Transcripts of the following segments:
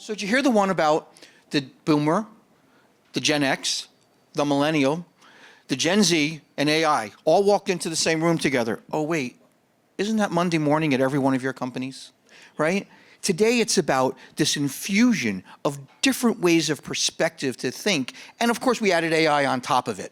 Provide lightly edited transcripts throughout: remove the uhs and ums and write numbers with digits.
So did you hear the one about the boomer, the Gen X, the millennial, the Gen Z, and AI all walked into the same room together? Oh, wait, isn't that Monday morning at every one of your companies, right? Today, it's about this infusion of different ways of perspective to think. And of course, we added AI on top of it.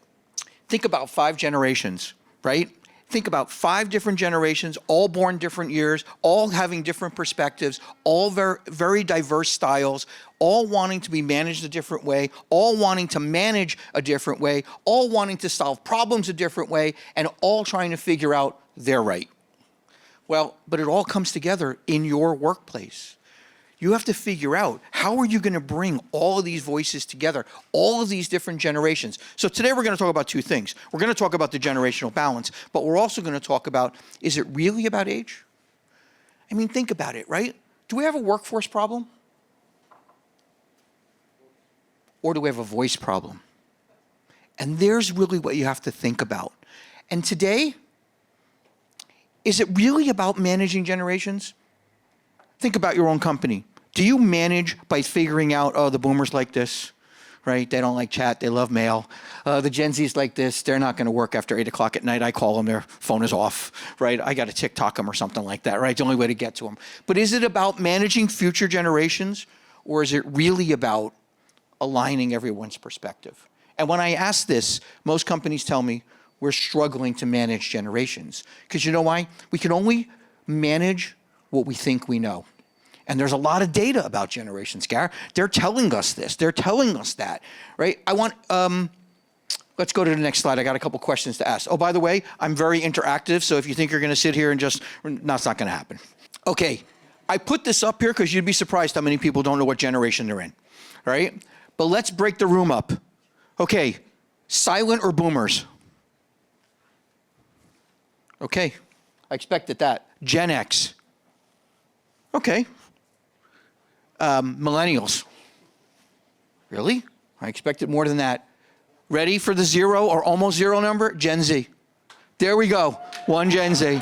Think about 5 generations, right? Think about 5 different generations, all born different years, all having different perspectives, all very diverse styles, all wanting to be managed a different way, all wanting to manage a different way, all wanting to solve problems a different way, and all trying to figure out their right. Well, but it all comes together in your workplace. You have to figure out, how are you going to bring all of these voices together, all of these different generations? So today we're going to talk about 2 things. We're going to talk about the generational balance, but we're also going to talk about, is it really about age? I mean, think about it, right? Do we have a workforce problem? Or do we have a voice problem? And there's really what you have to think about. And today, is it really about managing generations? Think about your own company. Do you manage by figuring out, oh, the boomers like this, right? They don't like chat, they love mail. The Gen Z's like this, they're not gonna work after 8 o'clock at night. I call them, their phone is off, right? I gotta TikTok them or something like that, right? It's the only way to get to them. But is it about managing future generations, or is it really about aligning everyone's perspective? And when I ask this, most companies tell me we're struggling to manage generations. Because you know why? We can only manage what we think we know. And there's a lot of data about generations, Gar. They're telling us this. They're telling us that, right? I want, let's go to the next slide. I got a couple questions to ask. Oh, by the way, I'm very interactive, so if you think you're gonna sit here and just, no, it's not gonna happen. Okay, I put this up here because you'd be surprised how many people don't know what generation they're in, right? But let's break the room up. Okay, silent or boomers? Okay, I expected that. Gen X. Okay. Millennials. Really? I expected more than that. Ready for the 0 or almost 0 number? Gen Z. There we go. 1 Gen Z.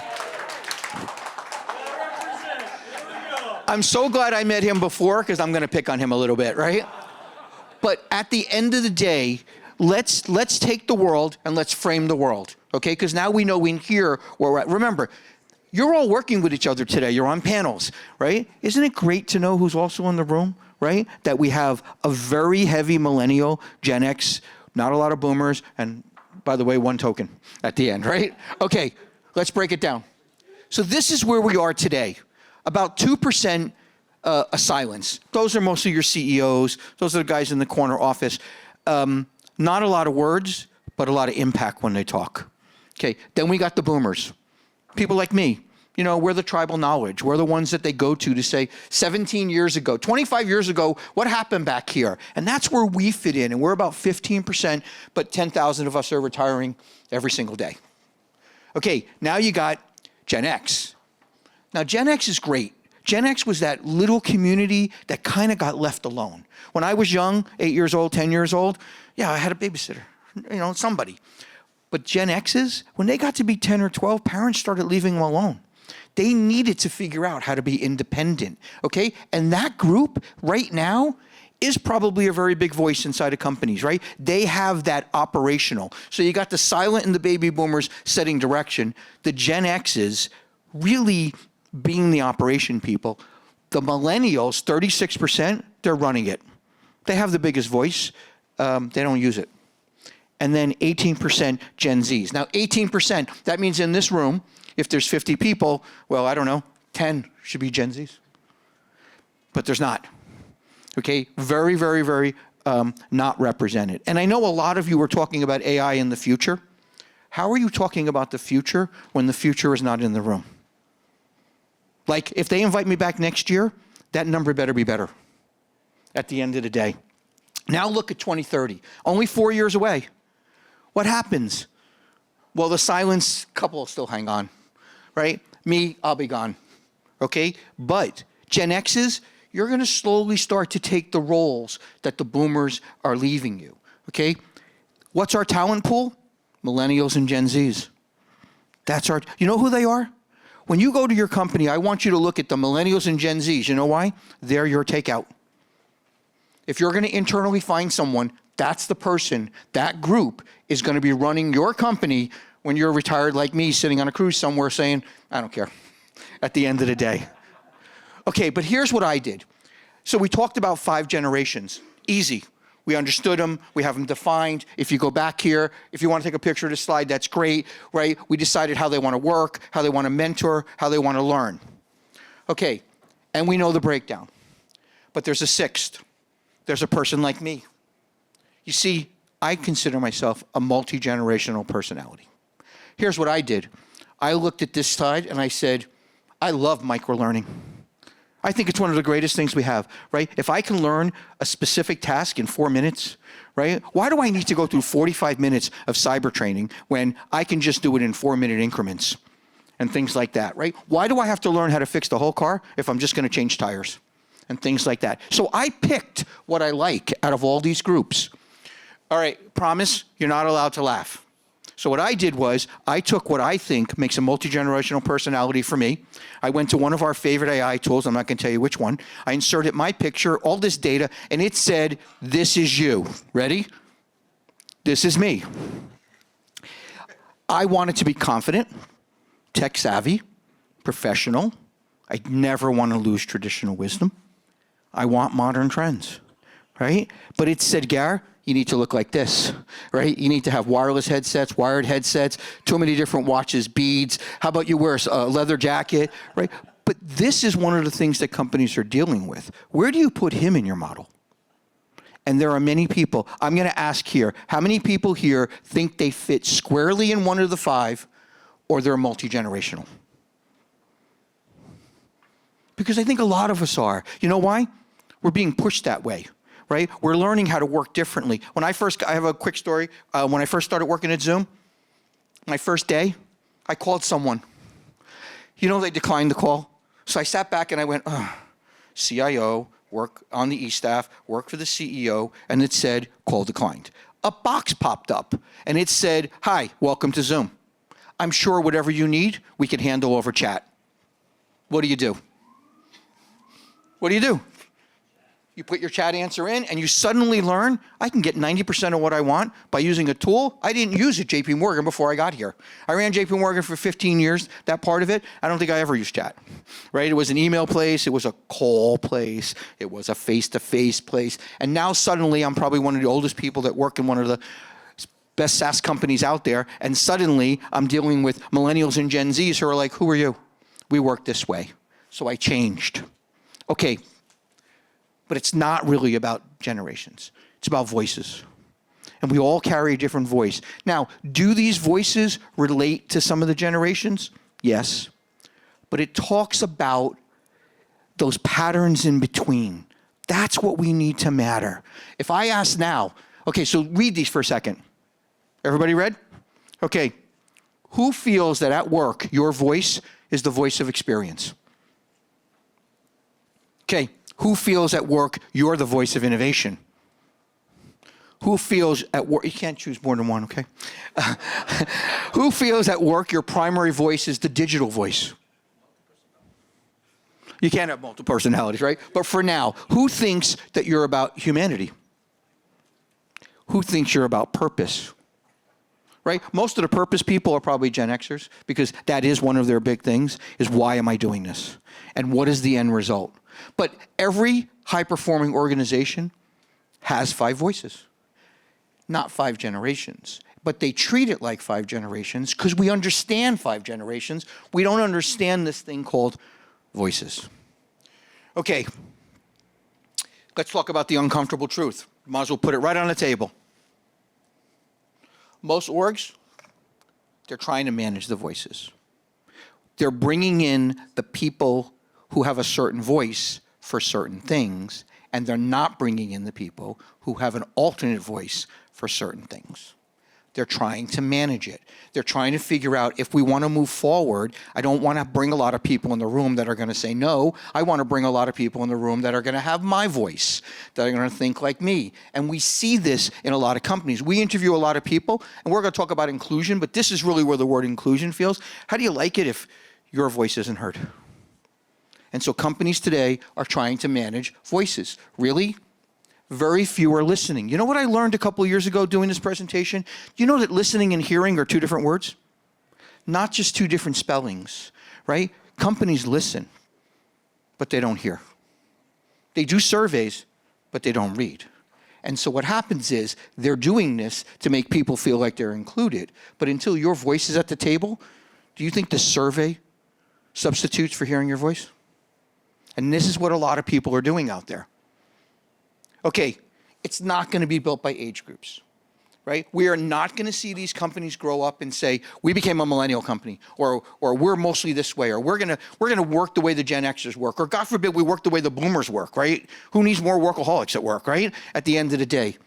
I'm so glad I met him before, because I'm going to pick on him a little bit, right? But at the end of the day, let's take the world and let's frame the world, okay? Because now we know in here where we're at. Remember, you're all working with each other today. You're on panels, right? Isn't it great to know who's also in the room, right? That we have a very heavy millennial, Gen X, not a lot of boomers, and by the way, 1 token at the end, right? Okay, let's break it down. So this is where we are today. About 2% a silence. Those are mostly your CEOs. Those are the guys in the corner office. Not a lot of words, but a lot of impact when they talk. Okay, then we got the boomers. People like me, you know, we're the tribal knowledge. We're the ones that they go to say, 17 years ago, 25 years ago, what happened back here? And that's where we fit in, and we're about 15%, but 10,000 of us are retiring every single day. Okay, now you got Gen X. Now, Gen X is great. Gen X was that little community that kind of got left alone. When I was young, 8 years old, 10 years old, yeah, I had a babysitter, you know, somebody. But Gen X's, when they got to be 10 or 12, parents started leaving them alone. They needed to figure out how to be independent, okay? And that group right now is probably a very big voice inside of companies, right? They have that operational. So you got the silent and the baby boomers setting direction. The Gen X's really being the operation people. The millennials, 36%, they're running it. They have the biggest voice. They don't use it. And then 18% Gen Zs. Now 18%, that means in this room, if there's 50 people, well, I don't know, 10 should be Gen Zs. But there's not. Okay, very, very, very not represented. And I know a lot of you are talking about AI in the future. How are you talking about the future when the future is not in the room? Like, if they invite me back next year, that number better be better at the end of the day. Now look at 2030, only 4 years away. What happens? Well, the silence couple will still hang on, right? Me, I'll be gone, okay? But Gen X's, you're gonna slowly start to take the roles that the boomers are leaving you, okay? What's our talent pool? Millennials and Gen Zs. That's our, you know who they are? When you go to your company, I want you to look at the millennials and Gen Zs. You know why? They're your takeout. If you're going to internally find someone, that's the person, that group is going to be running your company when you're retired like me, sitting on a cruise somewhere saying, I don't care, at the end of the day. Okay, but here's what I did. So we talked about 5 generations. Easy. We understood them. We have them defined. If you go back here, if you want to take a picture of the slide, that's great, right? We decided how they want to work, how they want to mentor, how they want to learn. Okay, and we know the breakdown. But there's a 6th. There's a person like me. You see, I consider myself a multi-generational personality. Here's what I did. I looked at this slide and I said, I love microlearning. I think it's one of the greatest things we have, right? If I can learn a specific task in 4 minutes, right? Why do I need to go through 45 minutes of cyber training when I can just do it in 4-minute increments and things like that, right? Why do I have to learn how to fix the whole car if I'm just going to change tires and things like that? So I picked what I like out of all these groups. All right, promise, you're not allowed to laugh. So what I did was, I took what I think makes a multi-generational personality for me. I went to one of our favorite AI tools, I'm not gonna tell you which one. I inserted my picture, all this data, and it said, this is you. Ready? This is me. I wanted to be confident, tech savvy, professional. I never want to lose traditional wisdom. I want modern trends, right? But it said, Gar, you need to look like this, right? You need to have wireless headsets, wired headsets, too many different watches, beads. How about you wear a leather jacket, right? But this is one of the things that companies are dealing with. Where do you put him in your model? And there are many people. I'm going to ask here, how many people here think they fit squarely in one of the 5 or they're multi-generational? Because I think a lot of us are. You know why? We're being pushed that way. Right? We're learning how to work differently. I have a quick story. When I first started working at Zoom, my first day, I called someone. You know, they declined the call. So I sat back and I went, CIO, work on the E-staff, work for the CEO, and it said, call declined. A box popped up, and it said, hi, welcome to Zoom. I'm sure whatever you need, we can handle over chat. What do you do? What do you do? You put your chat answer in, and you suddenly learn, I can get 90% of what I want by using a tool. I didn't use at JP Morgan before I got here. I ran JP Morgan for 15 years. That part of it, I don't think I ever used chat, right? It was an email place. It was a call place. It was a face-to-face place. And now suddenly, I'm probably one of the oldest people that work in one of the best SaaS companies out there. And suddenly, I'm dealing with millennials and Gen Zs who are like, who are you? We work this way. So I changed. Okay. But it's not really about generations. It's about voices. And we all carry a different voice. Now, do these voices relate to some of the generations? Yes. But it talks about those patterns in between. That's what we need to matter. If I ask now, okay, so read these for a second. Everybody read? Okay. Who feels that at work, your voice is the voice of experience? Okay. Who feels at work you're the voice of innovation? Who feels at work, you can't choose more than one, okay? Who feels at work your primary voice is the digital voice? You can't have multiple personalities, right? But for now, who thinks that you're about humanity? Who thinks you're about purpose? Right? Most of the purpose people are probably Gen Xers because that is one of their big things is why am I doing this? And what is the end result? But every high-performing organization has 5 voices, not 5 generations. But they treat it like 5 generations because we understand 5 generations. We don't understand this thing called voices. Okay, let's talk about the uncomfortable truth. Might as well put it right on the table. Most orgs, they're trying to manage the voices. They're bringing in the people who have a certain voice for certain things, and they're not bringing in the people who have an alternate voice for certain things. They're trying to manage it. They're trying to figure out if we want to move forward, I don't want to bring a lot of people in the room that are going to say no. I want to bring a lot of people in the room that are going to have my voice, that are going to think like me. And we see this in a lot of companies. We interview a lot of people, and we're going to talk about inclusion, but this is really where the word inclusion feels. How do you like it if your voice isn't heard? And so companies today are trying to manage voices. Really? Very few are listening. You know what I learned a couple of years ago doing this presentation? You know that listening and hearing are two different words? Not just two different spellings, right? Companies listen, but they don't hear. They do surveys, but they don't read. And so what happens is they're doing this to make people feel like they're included. But until your voice is at the table, do you think the survey substitutes for hearing your voice? And this is what a lot of people are doing out there. Okay, it's not going to be built by age groups, right? We are not going to see these companies grow up and say, we became a millennial company, or we're mostly this way, or we're going to work the way the Gen Xers work, or God forbid we work the way the boomers work, right? Who needs more workaholics at work, right? At the end of the day,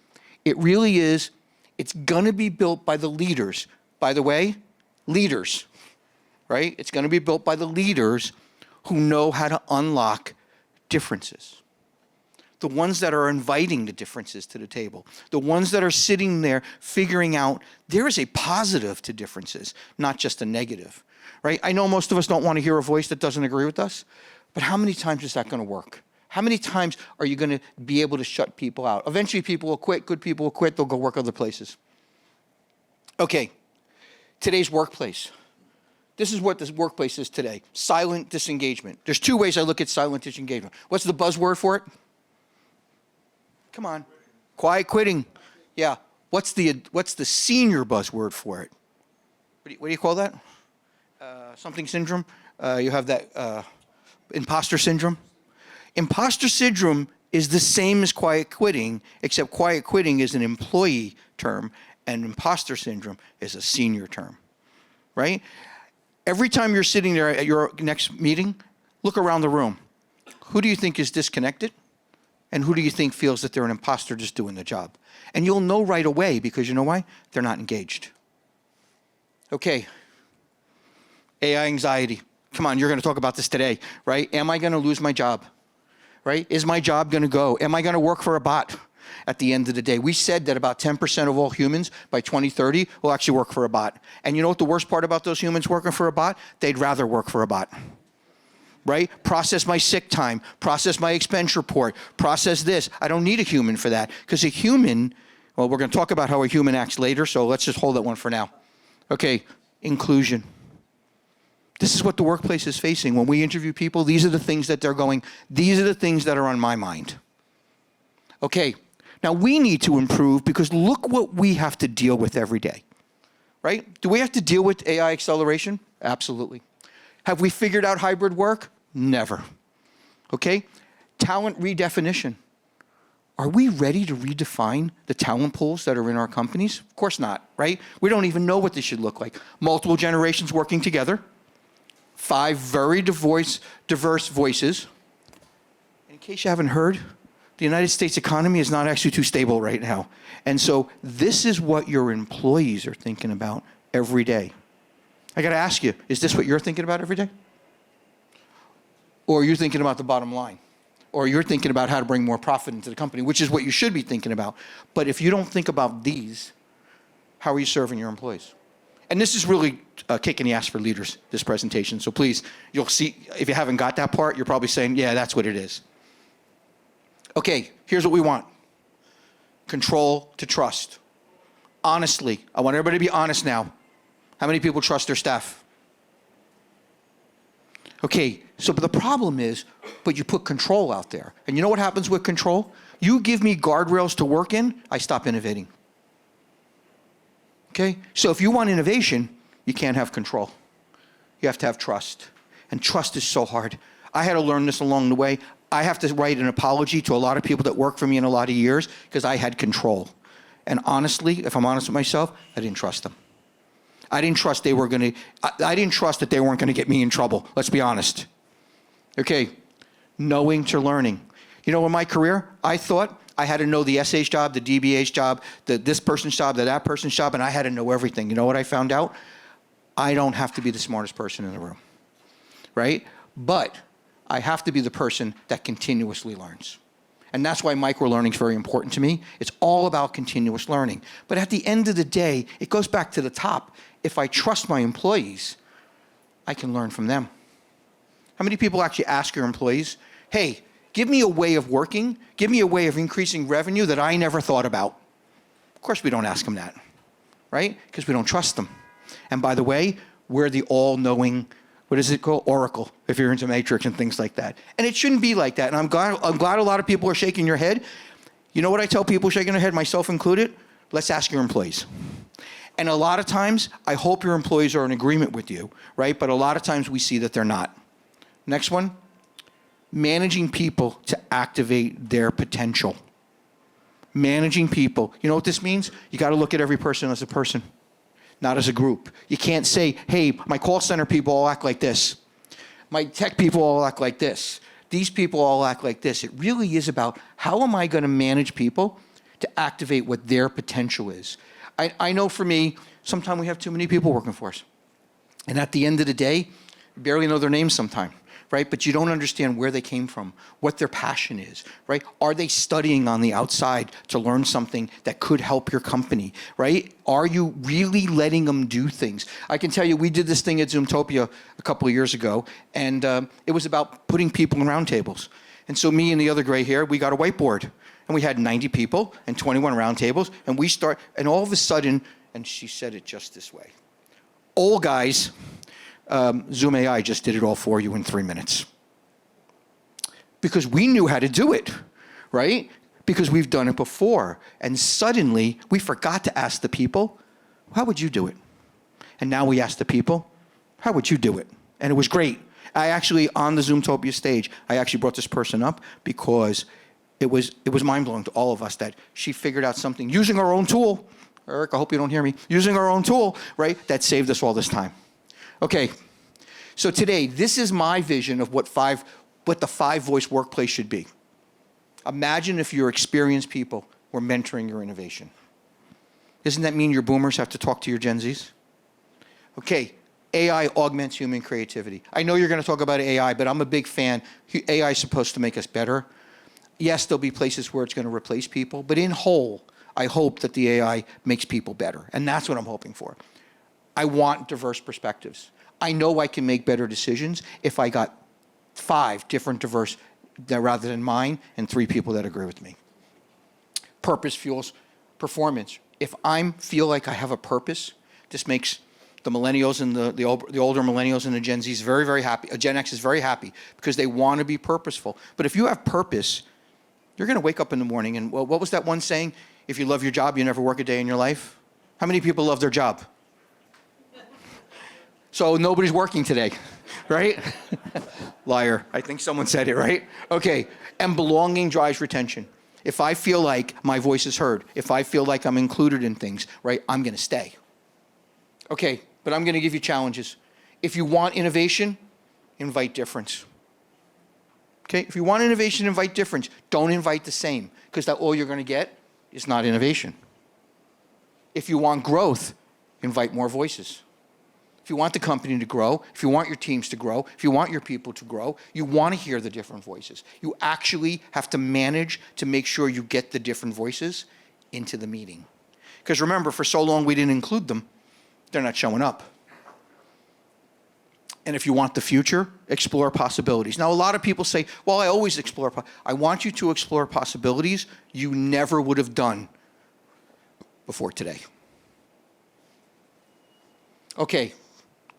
it really is, it's going to be built by the leaders. By the way, leaders, right? It's going to be built by the leaders who know how to unlock differences. The ones that are inviting the differences to the table, the ones that are sitting there figuring out there is a positive to differences, not just a negative, right? I know most of us don't want to hear a voice that doesn't agree with us, but how many times is that going to work? How many times are you going to be able to shut people out? Eventually people will quit, good people will quit, they'll go work other places. Okay, today's workplace. This is what this workplace is today, silent disengagement. There's two ways I look at silent disengagement. What's the buzzword for it? Come on. Quiet quitting. Yeah. What's the senior buzzword for it? What do you call that? Something syndrome? You have that imposter syndrome. Imposter syndrome is the same as quiet quitting, except quiet quitting is an employee term and imposter syndrome is a senior term, right? Every time you're sitting there at your next meeting, look around the room. Who do you think is disconnected? And who do you think feels that they're an imposter just doing the job? And you'll know right away because you know why? They're not engaged. Okay. AI anxiety. Come on, you're going to talk about this today, right? Am I going to lose my job? Right? Is my job going to go? Am I going to work for a bot at the end of the day? We said that about 10% of all humans by 2030 will actually work for a bot. And you know what the worst part about those humans working for a bot? They'd rather work for a bot. Right? Process my sick time, process my expense report, process this. I don't need a human for that because a human, well, we're going to talk about how a human acts later, so let's just hold that one for now. Okay, inclusion. This is what the workplace is facing. When we interview people, these are the things that they're going, these are the things that are on my mind. Okay, now we need to improve because look what we have to deal with every day. Right? Do we have to deal with AI acceleration? Absolutely. Have we figured out hybrid work? Never. Okay? Talent redefinition. Are we ready to redefine the talent pools that are in our companies? Of course not, right? We don't even know what this should look like. Multiple generations working together. 5 very diverse voices. In case you haven't heard, the United States economy is not actually too stable right now. And so this is what your employees are thinking about every day. I got to ask you, is this what you're thinking about every day? Or are you thinking about the bottom line? Or you're thinking about how to bring more profit into the company, which is what you should be thinking about. But if you don't think about these, how are you serving your employees? And this is really a kick in the ass for leaders, this presentation. So please, you'll see, if you haven't got that part, you're probably saying, yeah, that's what it is. Okay, here's what we want. Control to trust. Honestly, I want everybody to be honest now. How many people trust their staff? Okay, so but the problem is, but you put control out there. And you know what happens with control? You give me guardrails to work in, I stop innovating. Okay, so if you want innovation, you can't have control. You have to have trust. And trust is so hard. I had to learn this along the way. I have to write an apology to a lot of people that worked for me in a lot of years because I had control. And honestly, if I'm honest with myself, I didn't trust them. I didn't trust I didn't trust that they weren't going to get me in trouble. Let's be honest. Okay, knowing to learning. You know, in my career, I thought I had to know the SA's job, the DBA's job, this person's job, that person's job, and I had to know everything. You know what I found out? I don't have to be the smartest person in the room, right? But I have to be the person that continuously learns. And that's why micro-learning is very important to me. It's all about continuous learning. But at the end of the day, it goes back to the top. If I trust my employees, I can learn from them. How many people actually ask your employees, hey, Give me a way of working. Give me a way of increasing revenue that I never thought about. Of course, we don't ask them that, right? Because we don't trust them. And by the way, we're the all-knowing, what is it called? Oracle, if you're into Matrix and things like that. And it shouldn't be like that. And I'm glad a lot of people are shaking your head. You know what I tell people shaking their head, myself included? Let's ask your employees. And a lot of times, I hope your employees are in agreement with you, right? But a lot of times we see that they're not. Next one, managing people to activate their potential. Managing people. You know what this means? You got to look at every person as a person, not as a group. You can't say, hey, my call center people all act like this. My tech people all act like this. These people all act like this. It really is about how am I going to manage people to activate what their potential is. I know for me, sometimes we have too many people working for us. And at the end of the day, we barely know their names sometimes, right? But you don't understand where they came from, what their passion is, right? Are they studying on the outside to learn something that could help your company, right? Are you really letting them do things? I can tell you, we did this thing at Zoomtopia a couple of years ago, and it was about putting people in round tables. And so me and the other gray hair, we got a whiteboard. And we had 90 people and 21 round tables, and and all of a sudden, and she said it just this way, old guys, Zoom AI just did it all for you in 3 minutes. Because we knew how to do it, right? Because we've done it before. And suddenly, we forgot to ask the people, how would you do it? And now we ask the people, how would you do it? And it was great. I actually, on the Zoomtopia stage, I actually brought this person up because it was mind-blowing to all of us that she figured out something using our own tool. Eric, I hope you don't hear me. Using our own tool, right? That saved us all this time. Okay, so today, this is my vision of what the five-voice workplace should be. Imagine if your experienced people were mentoring your innovation. Doesn't that mean your boomers have to talk to your Gen Zs? Okay, AI augments human creativity. I know you're going to talk about AI, but I'm a big fan. AI is supposed to make us better. Yes, there'll be places where it's going to replace people, but in whole, I hope that the AI makes people better, and that's what I'm hoping for. I want diverse perspectives. I know I can make better decisions if I got 5 different diverse rather than mine and 3 people that agree with me. Purpose fuels performance. If I feel like I have a purpose, this makes the millennials and the older millennials and the Gen Z is very, very happy. Gen X is very happy because they want to be purposeful. But if you have purpose, you're going to wake up in the morning and, well, what was that one saying? If you love your job, you never work a day in your life. How many people love their job? So nobody's working today, right? Liar. I think someone said it, right? Okay. And belonging drives retention. If I feel like my voice is heard, if I feel like I'm included in things, right, I'm going to stay. Okay, but I'm going to give you challenges. If you want innovation, invite difference. Okay, if you want innovation, invite difference. Don't invite the same, because that all you're going to get is not innovation. If you want growth, invite more voices. If you want the company to grow, if you want your teams to grow, if you want your people to grow, you want to hear the different voices. You actually have to manage to make sure you get the different voices into the meeting. Because remember, for so long we didn't include them, they're not showing up. And if you want the future, explore possibilities. Now, a lot of people say, well, I always explore. I want you to explore possibilities you never would have done before today. Okay,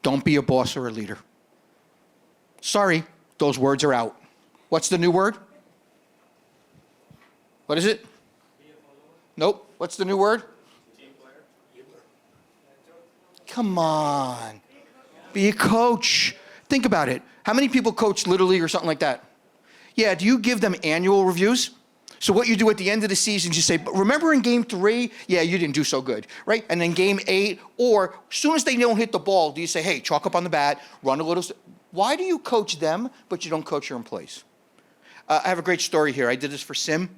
don't be a boss or a leader. Sorry, those words are out. What's the new word? What is it? Nope. What's the new word? Come on. Be a coach. Think about it. How many people coach Little League or something like that? Yeah, do you give them annual reviews? So what you do at the end of the season, you say, but remember in game 3? Yeah, you didn't do so good, right? And then game 8, or as soon as they don't hit the ball, do you say, hey, chalk up on the bat, run a little. Why do you coach them, but you don't coach your employees? I have a great story here. I did this for Sim,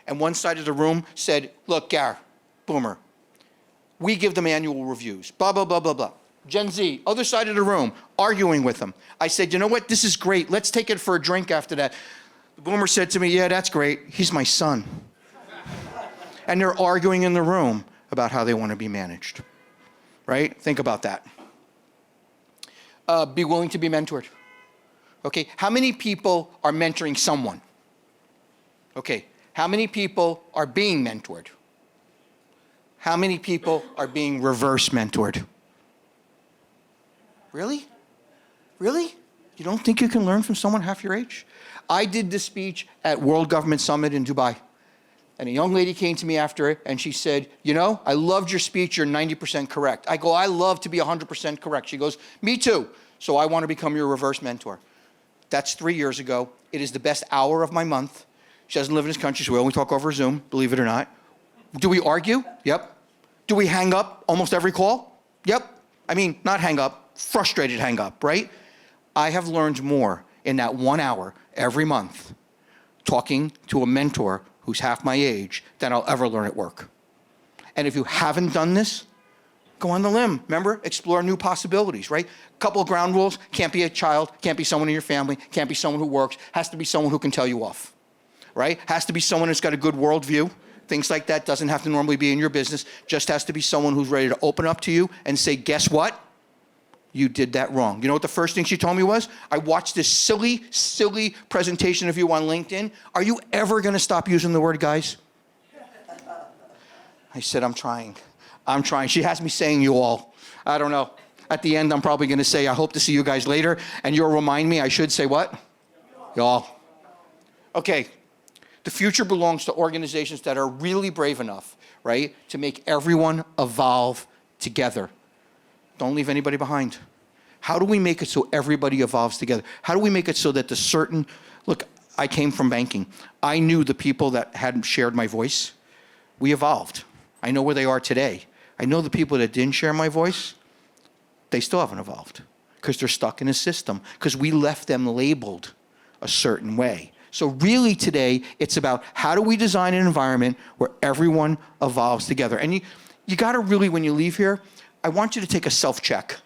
and one side of the room said, look, Gar, Boomer, we give them annual reviews, blah, blah, blah, blah, blah. Gen Z, other side of the room, arguing with them. I said, you know what, this is great. Let's take it for a drink after that. The Boomer said to me, yeah, that's great. He's my son. And they're arguing in the room about how they want to be managed, right? Think about that. Be willing to be mentored. Okay, how many people are mentoring someone? Okay, how many people are being mentored? How many people are being reverse mentored? Really? Really? You don't think you can learn from someone half your age? I did this speech at World Government Summit in Dubai. And a young lady came to me after it and she said, you know, I loved your speech, you're 90% correct. I go, I love to be 100% correct. She goes, me too. So I want to become your reverse mentor. That's 3 years ago. It is the best hour of my month. She doesn't live in this country, so we only talk over Zoom, believe it or not. Do we argue? Yep. Do we hang up almost every call? Yep. I mean, not hang up, frustrated hang up, right? I have learned more in that 1 hour every month talking to a mentor who's half my age than I'll ever learn at work. And if you haven't done this, go on the limb. Remember, explore new possibilities, right? Couple of ground rules: can't be a child, can't be someone in your family, can't be someone who works, has to be someone who can tell you off, right? Has to be someone who's got a good worldview. Things like that doesn't have to normally be in your business, just has to be someone who's ready to open up to you and say, guess what? You did that wrong. You know what the first thing she told me was? I watched this silly presentation of you on LinkedIn. Are you ever going to stop using the word guys? I said, I'm trying. She has me saying you all. I don't know. At the end, I'm probably going to say, I hope to see you guys later. And you'll remind me I should say what? Y'all. Okay. The future belongs to organizations that are really brave enough, right, to make everyone evolve together. Don't leave anybody behind. How do we make it so everybody evolves together? How do we make it so that look, I came from banking. I knew the people that hadn't shared my voice. We evolved. I know where they are today. I know the people that didn't share my voice, they still haven't evolved because they're stuck in a system because we left them labeled a certain way. So really today, it's about how do we design an environment where everyone evolves together. And you got to really, when you leave here, I want you to take a self-check.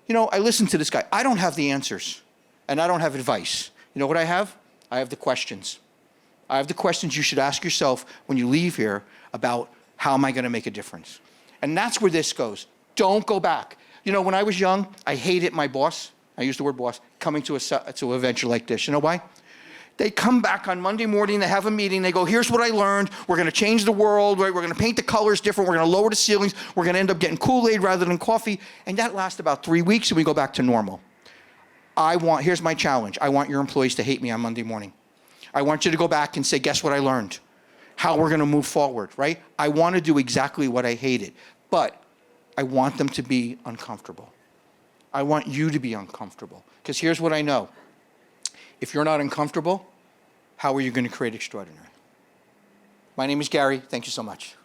You know, I listened to this guy. I don't have the answers, and I don't have advice. You know what I have? I have the questions. I have the questions you should ask yourself when you leave here about how am I going to make a difference? And that's where this goes. Don't go back. You know, when I was young, I hated my boss. I use the word boss, coming to a venture like this. You know why? They come back on Monday morning, they have a meeting, they go, here's what I learned, we're gonna change the world, right? We're gonna paint the colors different, we're gonna lower the ceilings, we're gonna end up getting Kool-Aid rather than coffee, and that lasts about 3 weeks and we go back to normal. Here's my challenge, I want your employees to hate me on Monday morning. I want you to go back and say, guess what I learned? How we're gonna move forward, right? I wanna do exactly what I hated, but I want them to be uncomfortable. I want you to be uncomfortable, because here's what I know. If you're not uncomfortable, how are you going to create extraordinary? My name is Gary. Thank you so much.